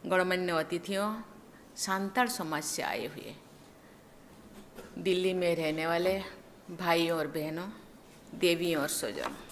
गणमान्य अतिथियों, सांताल समाज से आए हुए दिल्ली में रहने वाले भाइयों और बहनों, देवियों और स्वजनों,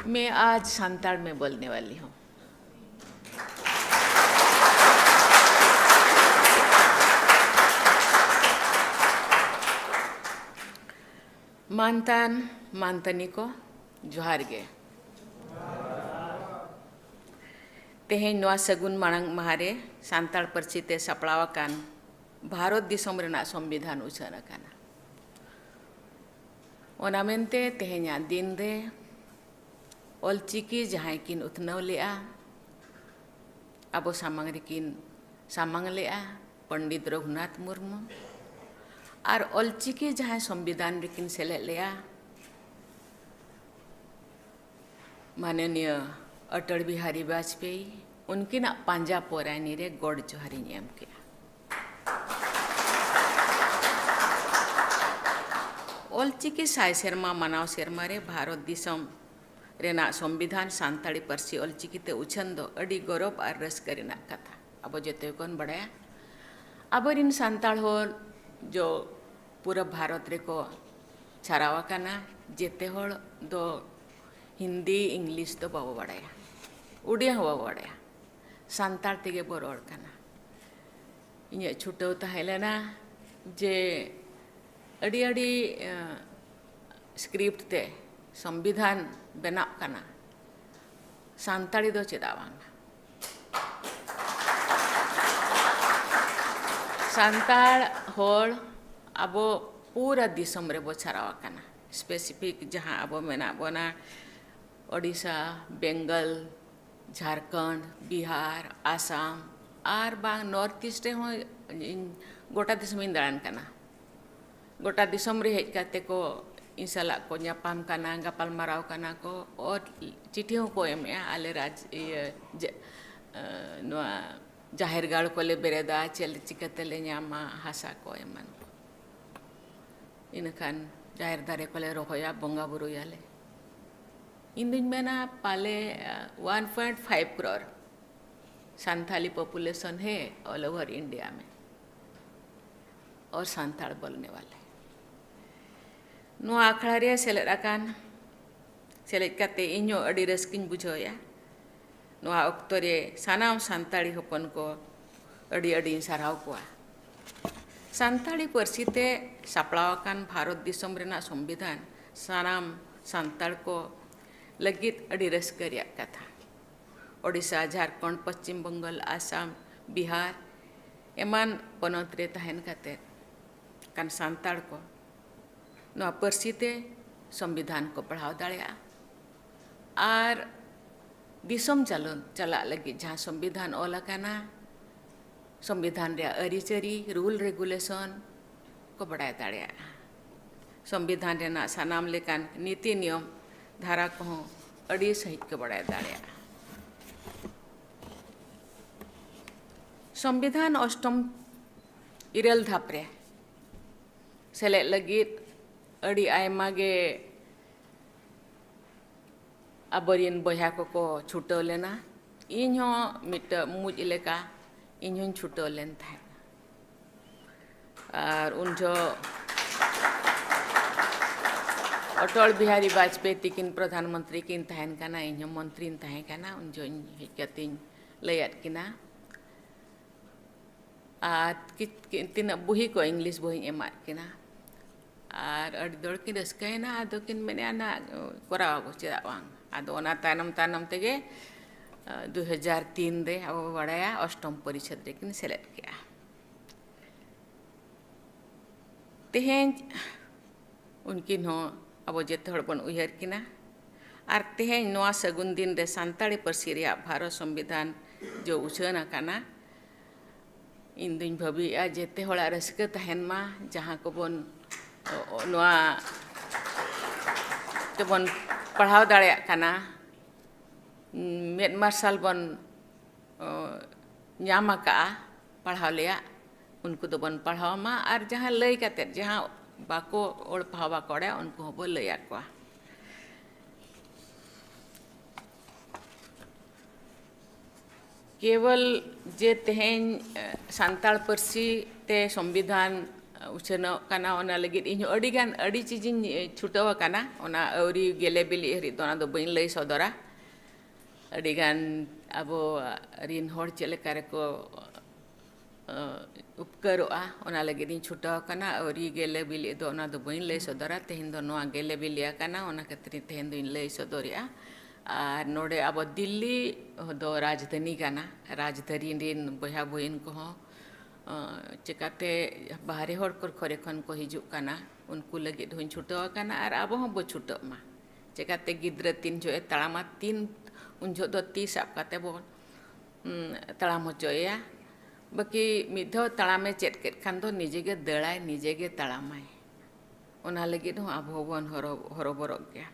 मैं आज सांताल में बोलने वाली हूँ। मानतान मानतनी को जोहार गे। तेहें नवा सगुन मांग महारे सांताल पार्सी ते सापड़ावाकान भारत दिसोम रेनाग संविधान उछान अकाना। ओना मेनते तेहें दिन रे ऑलचिकी जहां किन उतनाव लेआ अबो सामांग रेकिन सामांग लेआ पंडित रघुनाथ मुर्मू और ऑलचिकी जहां संविधान रेकिन सेलेद लेआ माननीय अटल बिहारी वाजपेयी उनकिन पांजा पोरानी रे गॉड जोहारी एम के। ऑलचिकी साय सेरमा मनाव सेरमा रे भारत दिसोम रेना संविधान सांताली पार्सी ऑलचिकी ते उछन दो अड़ी गौरव और रस्क रेना कथा अब जेते कोन बड़ाया अब इन सांताल हो जो पूरा भारत रे को छारावा काना जेते होड़ दो हिंदी इंग्लिश तो बाबो बड़ाया उड़िया हो बड़ाया सांताल तेगे बरोड़ काना इन्हें छुट्टो ताहेलेना जे अड़ी अड़ी स्क्रिप्ट ते संविधान बनाव काना सांताली दो चेदावांग सांताल होड़ अबो पूरा दिसम रे बोछारावा काना स्पेसिफिक जहां अबो मेना बोना ओडिशा, बेंगल, झारखंड, बिहार, आसाम और बांग नॉर्थ ईस्ट हो गोटा दिसम इन दाड़ान काना। गोटा दिसम रे हेज काते को इंसाला को न्यापाम काना गापाल माराव काना को और चिट्ठी को एमे आले राज नोआ जाहिर गाड़ को ले बेरेदा चल चिकते ले न्यामा हासा को एमन इनखान जाहिर दारे को ले रोहया बोंगा बुरु याले इन दिन में ना पाले 1.5 करोड़ सांथाली पॉपुलेशन है ऑल ओवर इंडिया में और सांताल बोलने वाले नो आखड़ा रे सेलेद अकान सेलेद काते इñो अड़ी रस्किन बुझोया नो ऑक्तो रे सानाम सांताली होपन को अड़ी अड़ी साराव कोआ सांताली पार्सी ते सापड़ावाकान भारत दिसोम रेना संविधान सानाम सांताल को लगित अड़ी रस्क रेया कथा ओडिशा, झारखंड, पश्चिम बंगाल, आसाम, बिहार एमान पनत रे तहन काते कान सांताल को नवा पार्सी ते संविधान को पढ़ाव दाड़ेया और दिसोम चला लगी जहाँ संविधान ऑल काना संविधान रे अरिचरी रूल रेगुलेशन को बढ़ाया दाड़ेया संविधान रेना सानाम लेकान नीति नियम धारा को अड़ी सहित के बढ़ाया दाड़ेया संविधान अष्टम इरल धापरे सेले लगित अड़ी आयमा गे अबरिन बया को छुटो लेना इन हो मिट मुज लेका इन हो छुटो लेन था और उन जो अटल बिहारी वाजपेयी तिकिन प्रधानमंत्री किन तहन काना इन हो मंत्री तहन काना उन जो हिकतिन लयत किना तीन बुही को इंग्लिश बुही एमा किना और अड़ी दौड़ की रस्कना आदो किन मैंने आना करावा चेदा वांग आदो ओना तानम तानम तेगे 2003 रे अब बड़ाया अष्टम परिषद रे किन सेलेक्ट किया तेहें उनकिन हो अब जेते हड़ बन उयहर किना और तेहें नवा सगुन दिन रे सांताली पार्सी रे भारत संविधान जो उछान अकाना इन दिन भाविया जेते हड़ा रस्क तहन मा जहाँ को बन नवा तबन पढ़ाव दाड़ेया काना मेद मार्शल बन न्यामा का पढ़ाव लिया उनको तो बन पढ़ाव मा और जहाँ लय काते जहाँ बाको ओड़ पढ़ाव बाकोड़े उनको हो लया को केवल जे तेहें सानताड़ पार्सी ते संविधान उछाᱹᱱᱚᱜ ᱠᱟᱱᱟ ᱚᱱᱟ ᱞᱟᱹᱜᱤᱫ ᱤᱧ ᱟᱹᱰᱤᱜᱟन ᱟᱹᱰᱤ ᱪᱤᱡᱤᱧ ᱪᱷᱩᱴᱟᱹᱣ ᱟᱠᱟᱱᱟ ᱚᱱᱟ ᱟᱹᱣᱨᱤ ᱜᱮᱞᱮ ᱵᱤᱞᱤ ᱦᱟᱹᱨᱤᱡ ᱫᱚ ᱚᱱᱟ ᱫᱚ ᱵᱟᱹᱧ ᱞᱟᱹᱭ ᱥᱚᱫᱚᱨᱟ ᱟᱹᱰᱤᱜᱟन ᱟᱵᱚ ᱨᱤᱱ ᱦᱚᱲ ᱪᱮᱫ ᱞᱮᱠᱟ ᱨᱮᱠᱚ उपकारोआ ओना लगे इन छुटाव कना और गेले बिली दो ओना दो बइन लई सदरा तेहिन दो नोआ गेले बिलिया कना ओना खतिर तेहिन दो इन लई सदरिया आर नोडे अब दिल्ली दो राजधानी कना राजधानी रिन बहा बइन को चिकाते बाहरे हर कर खरे खन को हिजु कना उनको लगे हुन छुटाव कना आर अब हम बो छुटाव मा चिकाते गिद्र तीन जो तड़ामा तीन उन जो दो 30 आप काते बो तड़ाम होचोया बाकी मिधो तड़ामे चेट के खान दो निजे के दड़ाय निजे के तड़ामाय ओना लगे दो अब होबन हरोबरक गया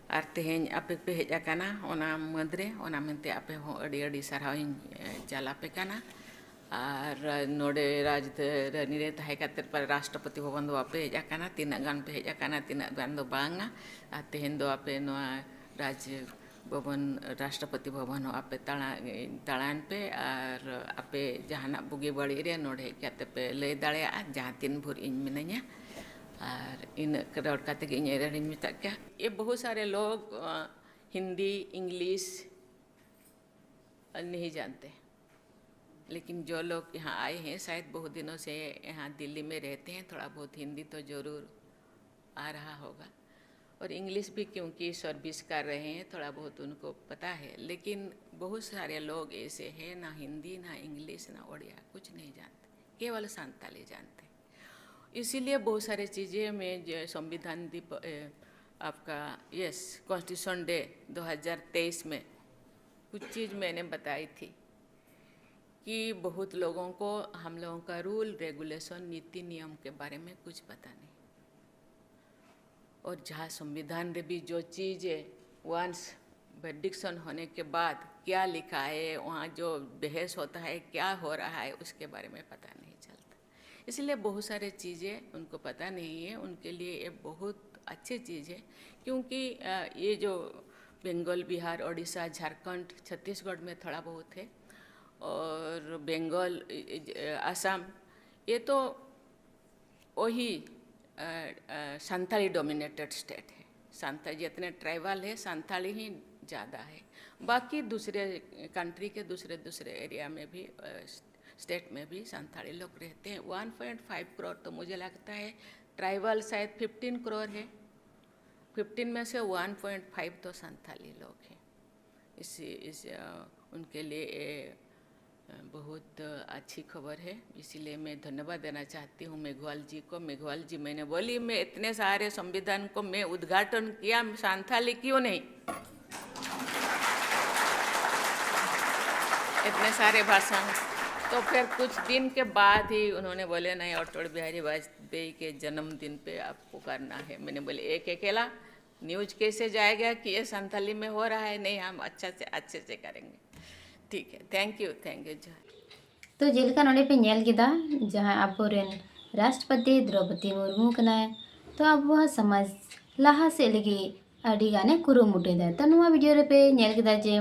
आर तेहें आपे पे हेज आकाना ओना मदरे ओना मेनते आपे हो अड़ी अड़ी साराव चालापे काना आर नोडे राजधानी रे ताहे खातिर पर राष्ट्रपति भवन दो आपे हेज आकाना तीना गान पे हेज आकाना तीना गान दो बांगा आ तेहें दो आपे नोआ राज्य भवन राष्ट्रपति भवन हो आपे तड़ान पे और आपे जहाना बुगी बड़ी रे नोड़े क्या पे लय दाड़े जहाँ तीन भूर इन मिनाया और इन करोड़ का तक इन एरिया में तक क्या ये बहुत सारे लोग हिंदी इंग्लिश नहीं जानते लेकिन जो लोग यहाँ आए हैं शायद बहुत दिनों से यहाँ दिल्ली में रहते हैं थोड़ा बहुत हिंदी तो ज़रूर आ रहा होगा और इंग्लिश भी क्योंकि सर्विस कर रहे हैं थोड़ा बहुत उनको पता है लेकिन बहुत सारे लोग ऐसे हैं ना हिंदी ना इंग्लिश ना उड़िया कुछ नहीं जानते केवल संताली जानते इसीलिए बहुत सारी चीज़ें में जो संविधान आपका यस कॉन्स्टिट्यूशन डे 2023 में कुछ चीज़ मैंने बताई थी कि बहुत लोगों को हम लोगों का रूल रेगुलेशन नीति नियम के बारे में कुछ पता नहीं और जहाँ संविधान में भी जो चीज़ है वंस वर्डिक्शन होने के बाद क्या लिखा है वहाँ जो बहस होता है क्या हो रहा है उसके बारे में पता नहीं चलता इसलिए बहुत सारे चीज़ें उनको पता नहीं है उनके लिए ये बहुत अच्छी चीज़ है क्योंकि ये जो बंगाल बिहार उड़ीसा झारखंड छत्तीसगढ़ में थोड़ा बहुत है और बंगाल असम ये तो वही संथाली डोमिनेटेड स्टेट है संथाली जितने ट्राइबल है संथाली ही ज़्यादा है बाकी दूसरे कंट्री के दूसरे एरिया में भी स्टेट में भी संथाली लोग रहते हैं 1.5 करोड़ तो मुझे लगता है ट्राइबल शायद 15 करोड़ है 15 में से 1.5 तो संथाली लोग हैं इस उनके लिए बहुत अच्छी खबर है इसीलिए मैं धन्यवाद देना चाहती हूँ मेघवाल जी को मेघवाल जी मैंने बोली मैं इतने सारे संविधान को मैं उद्घाटन किया संथाली क्यों नहीं इतने सारे भाषण तो फिर कुछ दिन के बाद ही उन्होंने बोले नहीं अटल बिहारी वाजपेयी के जन्मदिन पे आपको करना है मैंने बोले एक अकेला न्यूज़ कैसे जाएगा कि ये संथाली में हो रहा है नहीं हम अच्छे से करेंगे ठीक है थैंक यू तो जेलका नोडे पे नेल किदा जहां आबोरेन राष्ट्रपति द्रौपदी मुर्मू कनाय तो अब समाज लाहा से लगी अड़ी गाने कुरुमुटे दा तो नुआ वीडियो रे पे नेल किदा जे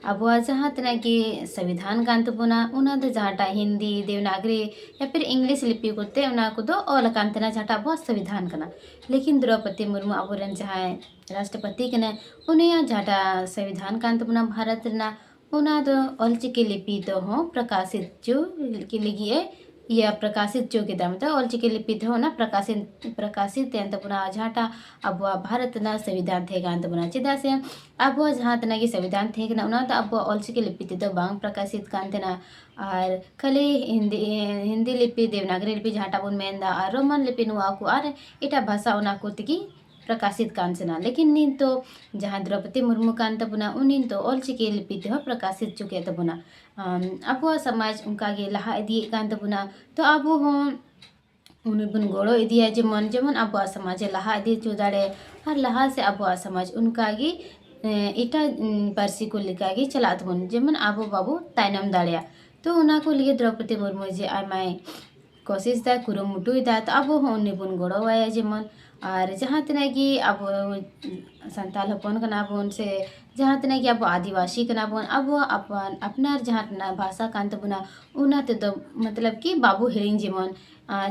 अब जहाँ तना कि संविधान कान तबोना उना दो जहाँटा हिंदी देवनागरी या फिर इंग्लिश लिपि करते उना को दो ऑल कान तना जहाँटा अब संविधान कना लेकिन द्रौपदी मुर्मू आबोरेन जहाँ राष्ट्रपति कना उनिया जहाँटा संविधान कान तबोना भारत ना उना दो ऑलचिकी लिपि तो हो प्रकाशित जो के लिए या प्रकाशित जो के दाम तो ऑलचिकी लिपि तो ना प्रकाशित अंत पुना झाटा अब भारत ना संविधान थे गांत पुना चिदा से अब जहाँ तना की संविधान थे ना उना तो अब ऑलचिकी लिपि तो बांग प्रकाशित कांते ना और खाली हिंदी लिपि देवनागरी लिपि झाटा बुन मेंदा और रोमन लिपि नुआ को और इटा भाषा उना को तिकी प्रकाशित कांसना लेकिन नीन तो जहाँ द्रौपदी मुर्मू कान तबना उनिन तो ऑलचिकी लिपि ते प्रकाशित चुके तबना अब समाज उनका गे लहा इदी कान तबना तो अब हम उन बुन गोड़ो इदिया जेमन जेमन अब समाज लहा इदी चुदाड़े और लहा से अब समाज उनका गे इटा पार्सी को लिखा गे चलात बन जेमन अब बाबू ताइनम दाड़िया तो उना को लिए द्रौपदी मुर्मू जे आमाय कोशिश दा कुरुमुटु दा तो अब हम उन बुन गोड़ो आया जेमन और जहाँ तना कि अब संताल हपन कना बोन से जहाँ तना कि अब आदिवासी कना बोन अब अपन अपनार जहाँ तना भाषा कान तबुना उना तो मतलब कि बाबू हिरिंग जेमन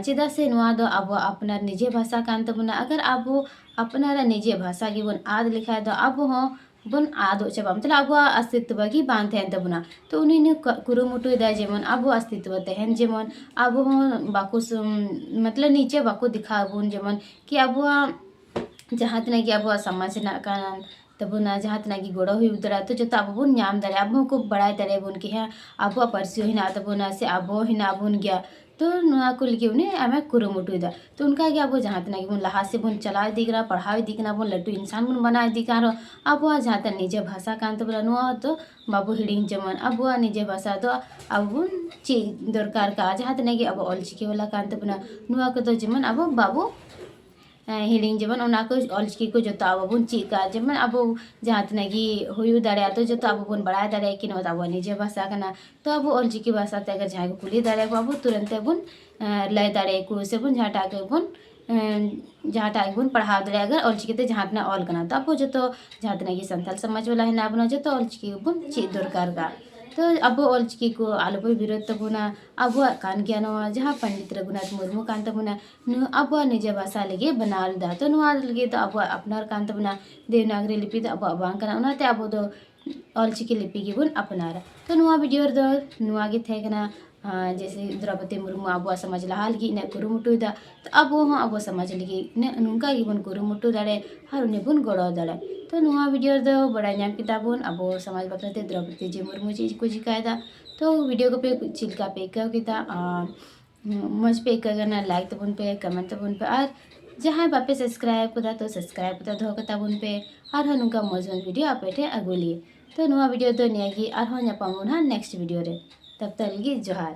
चेदा से नुआ दो अब अपनार निजे भाषा कान तबुना अगर अब अपनार निजे भाषा की बोन आद लिखा है तो अब हो बन आदो चबा मतलब अब अस्तित्व की बांध तहन तबुना तो उन्हीं कुरुमुटु दा जेमन अब अस्तित्व तहन जेमन अब हो बाकु मतलब नीचे बाकु दिखा बुन जेमन कि अब जहाँ तना कि अब समाज ना कान तबुना जहाँ तना कि गोड़ो हुई उतरा तो जो अब बुन नाम दरे अब को बड़ाई दरे बुन कि है अब परसियो हिना तबुना से अब हिना बुन गया तो नुआ कुल के उन्हें हमें कुरुमुटु दा तो उनका क्या वो जहाँ तना कि बुन लहा से बुन चला दिखना पढ़ाई दिखना बुन लड्डू इंसान बुन बनाए दिखा रहो अब वह जहाँ तक निजे भाषा कान तो बोला नुआ तो बाबू हिडिंग जमन अब वह निजे भाषा तो अब बुन ची दरकार का जहाँ तक कि अब ऑलचिकी वाला कान तो बुना नुआ को तो जमन अब बाबू हिडिंग जेमन ओना को ऑलचिकी को जो अब बुन चिका जेमन अब जहाँ तना कि हुई दाड़ा तो जो अब बुन बढ़ाए दाड़ा कि न अब निजे भाषा कना तो अब ऑलचिकी भाषा ते अगर जहाँ कुली दाड़ा अब तुरंत बुन लय दाड़े को से बुन जहाँ टाके बुन जहाँ टाके बुन पढ़ा दाड़े अगर ऑलचिकी ते जहाँ तना ऑल कना तो अब जो तो जहाँ तना कि संथाल समाज वाला है ना अपना जो तो ऑलचिकी बुन ची दरकार का तो अब ऑलचिकी को आलोप विरोध तबुना अब कान ज्ञान जहाँ पंडित रघुनाथ मुर्मू कान तबुना अब निज भाषा लगे बनाल दा तो नुआ लगे तो अब अपनार कान तबुना देवनागरी लिपि तो अब अबांकना उनाते अब दो ऑलचिकी लिपि की बुन अपनार तो नुआ वीडियो दो नुआ गे थे कना जैसे द्रौपदी मुर्मू अब समाज लहाल की ने कुरुमुटु दा तो अब वो अब समाज लगी ने नुका की बुन कुरुमुटु दाड़े हर उन्हें बुन गड़ो दाड़े तो नुआ वीडियो दो बड़ा नाम किता बुन अब समाज बकरते द्रौपदी जी मुर्मू चीज को जिकायदा तो वीडियो को पे चिल्का पे का किता मज पे करना लाइक तो बुन पे कमेंट तो बुन पे और जहाँ बापे सब्सक्राइब कदा तो सब्सक्राइब कदा धो कता बुन पे और हनुका मौजूद वीडियो आपे अगुली तो नुआ वीडियो दो नियागी और हो न्यापामुन नेक्स्ट वीडियो रे तब तक लगी जोहार।